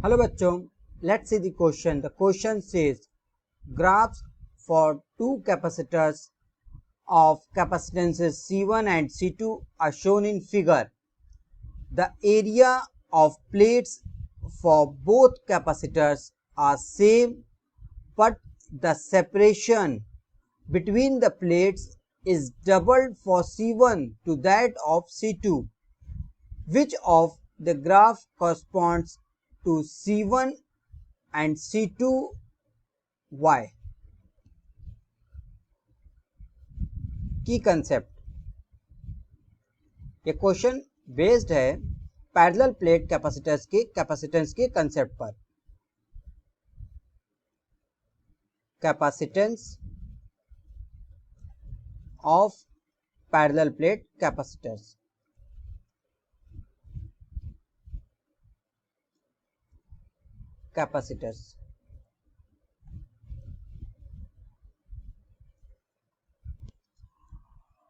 Hello बच्चों, let's see the question. The question says graphs for two capacitors of capacitances C1 and C2 are shown in figure. The area of plates for both capacitors are same, but the separation between the plates is doubled for C1 to that of C2. Which of the graph corresponds to C1 and C2? Why? की concept. ये question based है parallel plate capacitance के concept पर. Capacitance of parallel plate capacitors.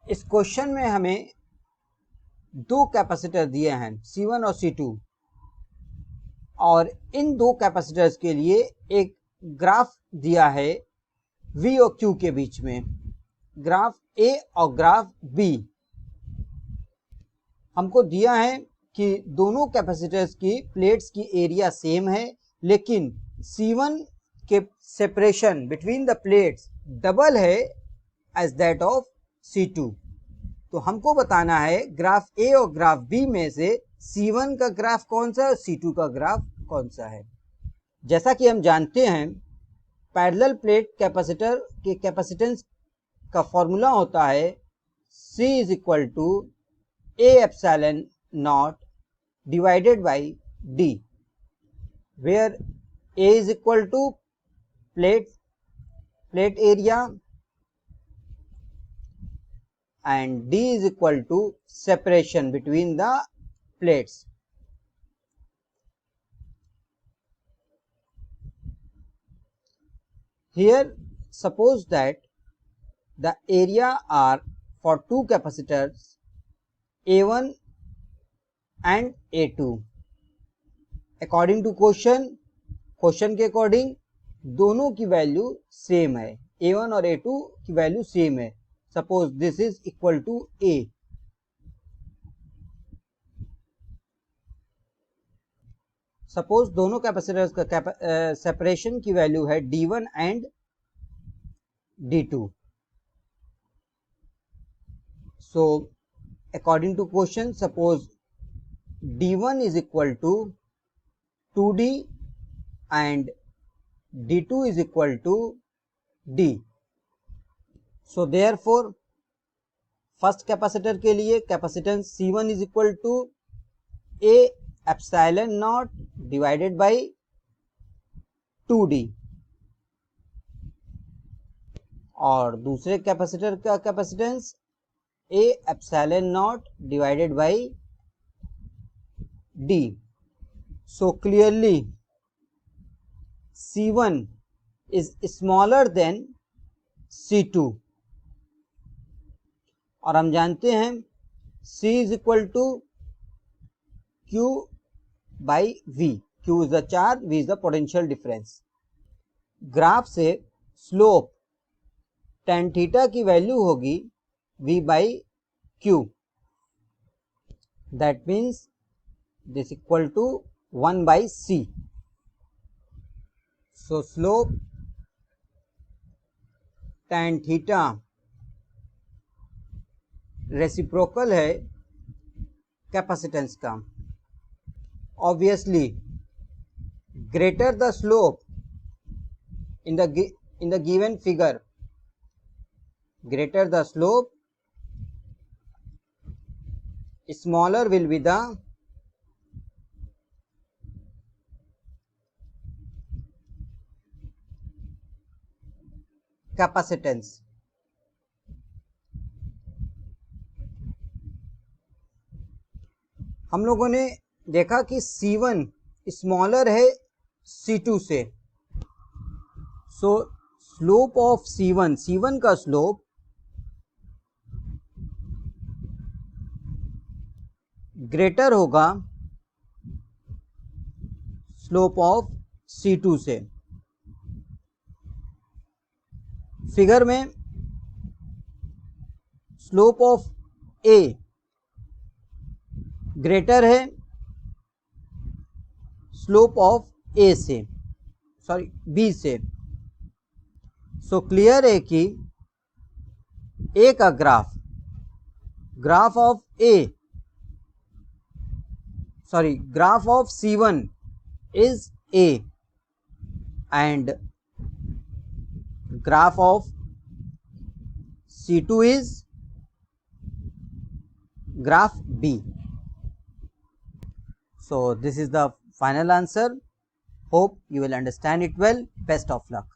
इस question में हमें दो capacitor दिए हैं C1 और C2, और इन दो कैपेसिटर्स के लिए एक ग्राफ दिया है V और Q के बीच में, ग्राफ A और ग्राफ B. हमको दिया है कि दोनों कैपेसिटर्स की प्लेट्स की एरिया सेम है, लेकिन C1 के separation between the plates double है एज दैट ऑफ C2. तो हमको बताना है ग्राफ A और ग्राफ B में से C1 का ग्राफ कौन सा है और C2 का ग्राफ कौन सा है. जैसा कि हम जानते हैं पैरेलल प्लेट कैपेसिटर के कैपेसिटेंस का फॉर्मूला होता है C is equal to A epsilon naught divided by D, where A is equal to plate area and D is equal to separation between the plates. Here suppose that the area are for two capacitors A1 and A2. According to question के according दोनों की value same है, A1 और A2 की value same है. Suppose this is equal to A. Suppose दोनों capacitors का separation की वैल्यू है D1 and D2. So according to question suppose D1 is equal to 2D and D2 is equal to D. So therefore first capacitor के लिए capacitance C1 is equal to A epsilon naught divided by 2D, और दूसरे capacitor का capacitance A epsilon naught divided by D. So clearly C1 is smaller than C2, और हम जानते हैं C is equal to Q by V. Q is the charge, V is the potential difference. Graph से slope tan theta की value होगी V by Q. That means this equal to 1 by C. So slope tan theta reciprocal है capacitance का. Obviously greater the slope in the given figure, greater the slope, smaller will be the capacitance. हम लोगों ने देखा कि C1 smaller है C2 से. सो slope of C1 का स्लोप ग्रेटर होगा स्लोप ऑफ C2 से। फिगर में स्लोप ऑफ A ग्रेटर है स्लोप ऑफ A से, सॉरी B से। सो क्लियर है कि A का graph of C1 is A and graph of C2 is graph B. So this is the final answer. Hope you will understand it well. Best of luck.